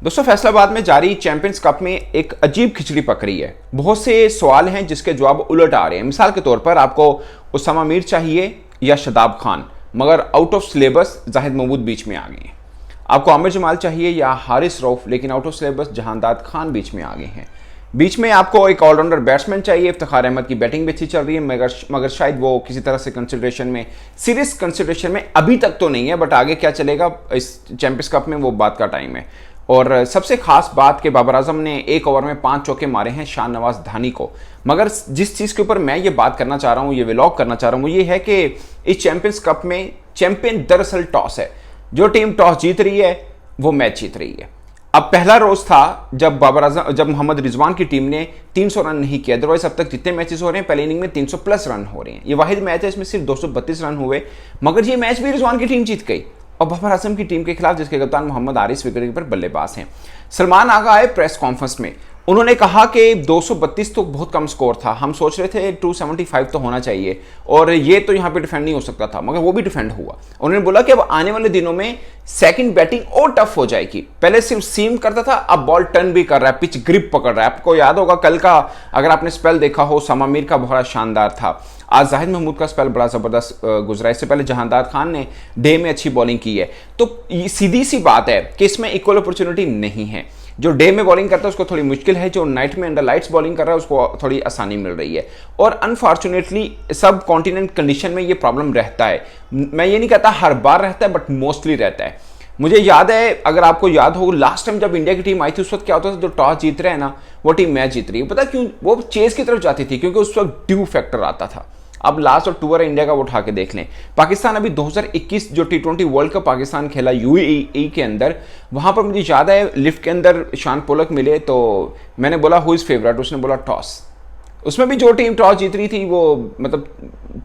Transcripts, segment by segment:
दोस्तों फैसलाबाद में जारी चैंपियंस कप में एक अजीब खिचड़ी पक रही है। बहुत से सवाल हैं जिसके जवाब उलट आ रहे हैं। मिसाल के तौर पर आपको उसामा मीर चाहिए या शादाब खान, मगर out of syllabus Zahid Mahmood बीच में आ गए हैं। आपको आमिर जमाल चाहिए या हारिस रऊफ, लेकिन out of syllabus Jahandad Khan बीच में आ गए हैं। बीच में आपको एक ऑलराउंडर बैट्समैन चाहिए, इफ्तिखार अहमद की बैटिंग भी अच्छी चल रही है, मगर शायद वो किसी तरह से कंसिडरेशन में, सीरियस कंसिडरेशन में अभी तक तो नहीं है, बट आगे क्या चलेगा इस चैंपियंस कप में वो बात का टाइम है। और सबसे खास बात कि बाबर आजम ने एक ओवर में 5 चौके मारे हैं शाहनवाज धानी को। मगर जिस चीज़ के ऊपर मैं ये बात करना चाह रहा हूँ, ये व्लॉग करना चाह रहा हूँ, वो ये है कि इस चैंपियंस कप में चैंपियन दरअसल टॉस है। जो टीम टॉस जीत रही है वो मैच जीत रही है। अब पहला रोज था जब मोहम्मद रिजवान की टीम ने 300 रन नहीं किया। अदरवाइज अब तक जितने मैचेस हो रहे हैं पहले इनिंग में 300 प्लस रन हो रहे हैं। ये वाहिद मैच है इसमें सिर्फ 232 रन हुए, मगर ये मैच भी रिजवान की टीम जीत गई और बाबर आजम की टीम के खिलाफ, जिसके कप्तान मोहम्मद आरिस विकेटकीपर बल्लेबाज हैं। सलमान आगा आए प्रेस कॉन्फ्रेंस में, उन्होंने कहा कि 232 तो बहुत कम स्कोर था, हम सोच रहे थे 275 तो होना चाहिए और ये तो यहाँ पे डिफेंड नहीं हो सकता था, मगर वो भी डिफेंड हुआ। उन्होंने बोला कि अब आने वाले दिनों में सेकंड बैटिंग और टफ हो जाएगी। पहले सिर्फ सीम करता था, अब बॉल टर्न भी कर रहा है, पिच ग्रिप पकड़ रहा है। आपको याद होगा कल का, अगर आपने स्पेल देखा हो, उसामा मीर का बहुत शानदार था। आज जाहिद महमूद का स्पेल बड़ा जबरदस्त गुजरा। इससे पहले जहांदाद खान ने डे में अच्छी बॉलिंग की है। तो सीधी सी बात है कि इसमें इक्वल अपॉर्चुनिटी नहीं है। जो डे में बॉलिंग करता है उसको थोड़ी मुश्किल है, जो नाइट में अंडर लाइट्स बॉलिंग कर रहा है उसको थोड़ी आसानी मिल रही है। और अनफॉर्चुनेटली सब कॉन्टिनेंट कंडीशन में ये प्रॉब्लम रहता है। मैं ये नहीं कहता हर बार रहता है, बट मोस्टली रहता है। मुझे याद है, अगर आपको याद हो, लास्ट टाइम जब इंडिया की टीम आई थी उस वक्त क्या होता था, जो टॉस जीत रहे हैं ना वो टीम मैच जीत रही है। पता क्यों? वो चेस की तरफ जाती थी, क्योंकि उस वक्त ड्यू फैक्टर आता था। अब लास्ट और टूर है इंडिया का, वो उठा के देख लें। पाकिस्तान अभी 2021 जो T20 वर्ल्ड कप पाकिस्तान खेला यूएई के अंदर, वहां पर मुझे याद है लिफ्ट के अंदर शान पोलक मिले तो मैंने बोला हु इज फेवरेट, उसने बोला टॉस। उसमें भी जो टीम टॉस जीत रही थी वो मतलब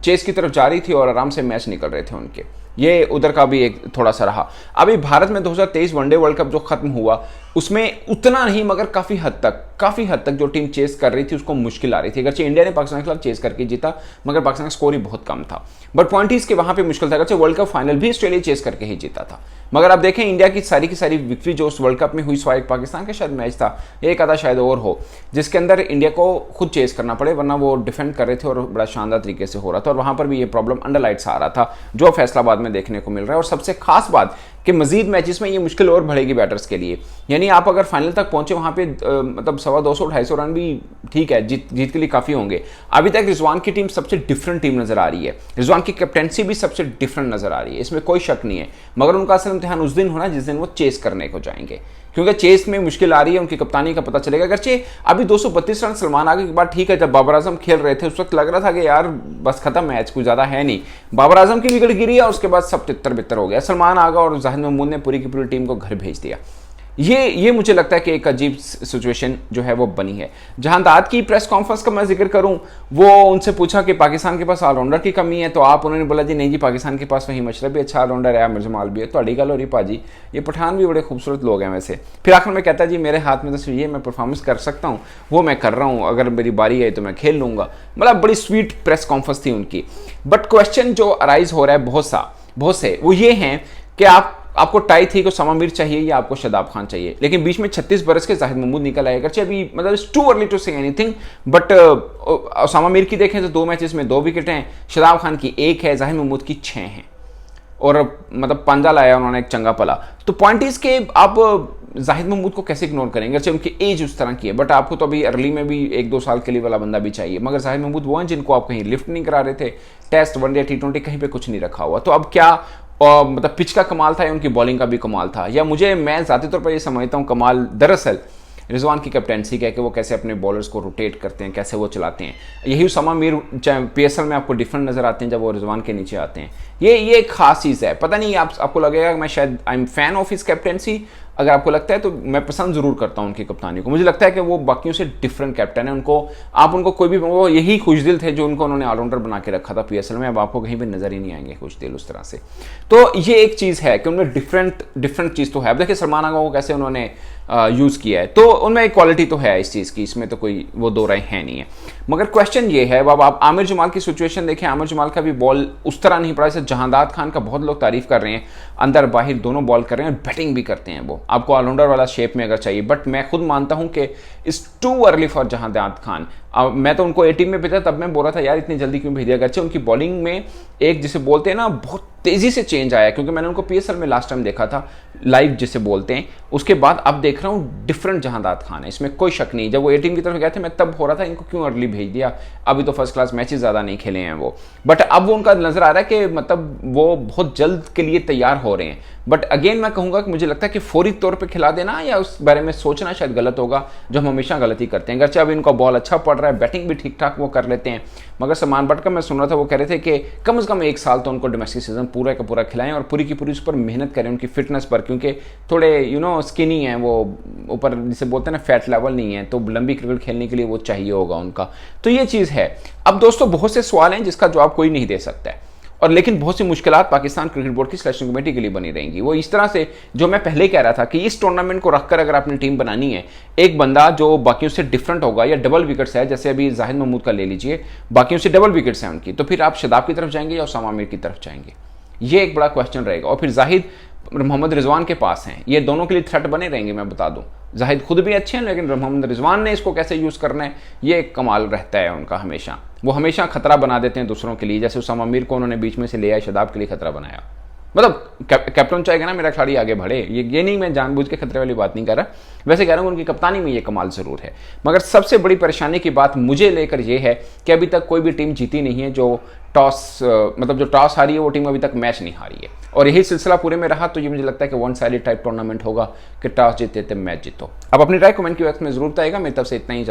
चेस की तरफ जा रही थी और आराम से मैच निकल रहे थे उनके। ये उधर का भी एक थोड़ा सा रहा। अभी भारत में 2023 वनडे वर्ल्ड कप जो खत्म हुआ उसमें उतना नहीं, मगर काफ़ी हद तक जो टीम चेस कर रही थी उसको मुश्किल आ रही थी। अगरचे इंडिया ने पाकिस्तान के खिलाफ चेस करके जीता, मगर पाकिस्तान का स्कोर ही बहुत कम था। बट पॉइंट इज के वहां पे मुश्किल था। अगरचे वर्ल्ड कप फाइनल भी ऑस्ट्रेलिया चेस करके ही जीता था। मगर आप देखें इंडिया की सारी विक्ट्री जो उस वर्ल्ड कप में हुई, स्वाभाविक पाकिस्तान का शायद मैच था, एक आधा शायद और हो, जिसके अंदर इंडिया को खुद चेस करना पड़े, वरना वो डिफेंड कर रहे थे और बड़ा शानदार तरीके से हो रहा था। और वहां पर भी ये प्रॉब्लम अंडर लाइट्स आ रहा था जो फैसलाबाद में देखने को मिल रहा है। और सबसे खास बात कि मजीद मैचेस में ये मुश्किल और बढ़ेगी बैटर्स के लिए। यानी आप अगर फाइनल तक पहुंचे वहां पे मतलब 250-250 रन भी ठीक है, जीत के लिए काफ़ी होंगे। अभी तक रिजवान की टीम सबसे डिफरेंट टीम नजर आ रही है। रिजवान की कैप्टेंसी भी सबसे डिफरेंट नजर आ रही है, इसमें कोई शक नहीं है। मगर उनका असल इम्तिहान उस दिन होना जिस दिन वो चेस करने को जाएंगे, क्योंकि चेस में मुश्किल आ रही है। उनकी कप्तानी का पता चलेगा। अगरचे अभी 232 रन सलमान आगे के बाद ठीक है, जब बाबर आजम खेल रहे थे उस वक्त लग रहा था कि यार बस खत्म मैच, कुछ ज़्यादा है नहीं। बाबर आजम की विकेट गिरी और उसके बाद सब तितर-बितर हो गया। सलमान आगा और जाहिद महमूद ने पूरी की पूरी टीम को घर भेज दिया। ये मुझे लगता है कि एक अजीब सिचुएशन जो है वो बनी है। जहांदाद की प्रेस कॉन्फ्रेंस का मैं जिक्र करूं, वो उनसे पूछा कि पाकिस्तान के पास ऑलराउंडर की कमी है, तो आप उन्होंने बोला जी नहीं जी, पाकिस्तान के पास वही मशरफ भी अच्छा ऑलराउंडर है, आमिर जमाल भी है। तो अड़ी गल हो रही पाजी, ये पठान भी बड़े खूबसूरत लोग हैं वैसे। फिर आखिर में कहता है जी मेरे हाथ में तो सिर्फ ये मैं परफॉर्मेंस कर सकता हूँ, वो मैं कर रहा हूँ, अगर मेरी बारी है तो मैं खेल लूँगा। मतलब बड़ी स्वीट प्रेस कॉन्फ्रेंस थी उनकी। बट क्वेश्चन जो अराइज हो रहा है बहुत से वो ये हैं कि आपको टाई थी कि उसामा मीर चाहिए या आपको शादाब खान चाहिए, लेकिन बीच में 36 बरस के जाहिद महमूद निकल आए। अगरचे अभी मतलब it's too early to say anything, but Usama Mir की देखें तो 2 मैचेस में 2 विकेट हैं, शादाब खान की 1 है, जाहिद महमूद की 6 हैं। और मतलब पंजा लाया उन्होंने एक चंगा पला। तो पॉइंट इज के आप जाहिद महमूद को कैसे इग्नोर करेंगे? अच्छा उनकी एज उस तरह की है, बट आपको तो अभी अर्ली में भी 1-2 साल के लिए वाला बंदा भी चाहिए। मगर जाहिद महमूद वो हैं जिनको आप कहीं लिफ्ट नहीं करा रहे थे, टेस्ट वनडे T20 कहीं पे कुछ नहीं रखा हुआ। तो अब क्या मतलब पिच का कमाल था या उनकी बॉलिंग का भी कमाल था? या मैं ज़ाती तौर पर ये समझता हूँ कमाल दरअसल रिजवान की कैप्टेंसी का है कि वो कैसे अपने बॉलर्स को रोटेट करते हैं, कैसे वो चलाते हैं। यही उसामा मीर PSL में आपको डिफरेंट नजर आते हैं जब वो रिजवान के नीचे आते हैं। ये एक खास चीज़ है। पता नहीं आपको लगेगा कि मैं शायद I am fan of his captaincy, अगर आपको लगता है तो मैं पसंद जरूर करता हूँ उनकी कप्तानी को। मुझे लगता है कि वो बाकियों से डिफरेंट कैप्टन है। उनको कोई भी, वो यही खुशदिल थे जो उन्होंने ऑलराउंडर बना के रखा था PSL में। अब आपको कहीं भी नजर ही नहीं आएंगे खुशदिल उस तरह से। तो ये एक चीज़ है कि उनमें डिफरेंट चीज़ तो है। अब देखिए सलमान आगा को कैसे उन्होंने यूज़ किया है, तो उनमें एक क्वालिटी तो है इस चीज़ की, इसमें तो कोई वो दो राय है नहीं है। मगर क्वेश्चन ये है, अब आप आमिर जमाल की सिचुएशन देखें, आमिर जमाल का भी बॉल उस तरह नहीं पड़ा जैसे जहांदाद खान का बहुत लोग तारीफ कर रहे हैं, अंदर बाहर दोनों बॉल कर रहे हैं और बैटिंग भी करते हैं, वो आपको ऑलराउंडर वाला शेप में अगर चाहिए। बट मैं खुद मानता हूं कि it's too early for Jahandad Khan. मैं तो उनको ए टीम में भेजा, तब मैं बोल रहा था यार इतनी जल्दी क्यों भेज दिया, अगरचे उनकी बॉलिंग में एक जिसे बोलते हैं ना बहुत तेजी से चेंज आया, क्योंकि मैंने उनको पीएसएल में लास्ट टाइम देखा था लाइव जिसे बोलते हैं, उसके बाद अब देख रहा हूँ डिफरेंट जहांदाद खान है, इसमें कोई शक नहीं। जब वो ए टीम की तरफ गए थे मैं तब हो रहा था इनको क्यों अर्ली भेज दिया, अभी तो फर्स्ट क्लास मैचेस ज़्यादा नहीं खेले हैं वो, बट अब वो उनका नजर आ रहा है कि मतलब वो बहुत जल्द के लिए तैयार हो रहे हैं। बट अगेन मैं कहूँगा कि मुझे लगता है कि फौरी तौर पर खिला देना या उस बारे में सोचना शायद गलत होगा, जो हम हमेशा गलती करते हैं। अगरचे अब इनका बॉल अच्छा पड़ रहा है, बैटिंग भी ठीक ठाक वो कर लेते हैं, मगर सलमान बट का मैं सुन रहा था वो कह रहे थे कि कम से कम 1 साल तो उनको डोमेस्टिक सीजन पूरा का पूरा खिलाएं और पूरी की पूरी उस पर मेहनत करें उनकी फिटनेस पर, क्योंकि थोड़े स्किनी हैं वो, ऊपर जिसे बोलते हैं ना फैट लेवल नहीं है, तो लंबी क्रिकेट खेलने के लिए वो चाहिए होगा उनका, तो ये चीज़ है। अब दोस्तों बहुत से सवाल हैं जिसका जवाब कोई नहीं दे सकता है, और लेकिन बहुत सी मुश्किलात पाकिस्तान क्रिकेट बोर्ड की सिलेक्शन कमेटी के लिए बनी रहेंगी। वो इस तरह से, जो मैं पहले कह रहा था कि इस टूर्नामेंट को रखकर अगर आपने टीम बनानी है, एक बंदा जो बाकियों से डिफरेंट होगा या डबल विकेट्स है, जैसे अभी जाहिद महमूद का ले लीजिए, बाकियों से डबल विकेट्स हैं उनकी, तो फिर आप शदाब की तरफ जाएंगे या उसामा आमिर की तरफ जाएंगे, ये एक बड़ा क्वेश्चन रहेगा। और फिर जाहिद मोहम्मद रिजवान के पास हैं, ये दोनों के लिए थ्रेट बने रहेंगे। मैं बता दूं जाहिद खुद भी अच्छे हैं, लेकिन मोहम्मद रिजवान ने इसको कैसे यूज़ करना है ये एक कमाल रहता है उनका हमेशा, वो हमेशा खतरा बना देते हैं दूसरों के लिए, जैसे उसामा आमिर को उन्होंने बीच में से ले आए, शदाब के लिए खतरा बनाया। मतलब कैप्टन चाहेगा ना मेरा खिलाड़ी आगे बढ़े, ये नहीं, मैं जानबूझ के खतरे वाली बात नहीं कर रहा, वैसे कह रहा हूँ उनकी कप्तानी में ये कमाल जरूर है। मगर सबसे बड़ी परेशानी की बात मुझे लेकर ये है कि अभी तक कोई भी टीम जीती नहीं है जो जो टॉस हारी है वो टीम अभी तक मैच नहीं हारी है, और यही सिलसिला पूरे में रहा, तो ये मुझे लगता है कि वन साइडेड टाइप टूर्नामेंट होगा कि टॉस जीते थे मैच जीतो। अब अपनी राय कमेंट की वक्त में जरूर बताएगा। मेरी तरफ से इतना ही।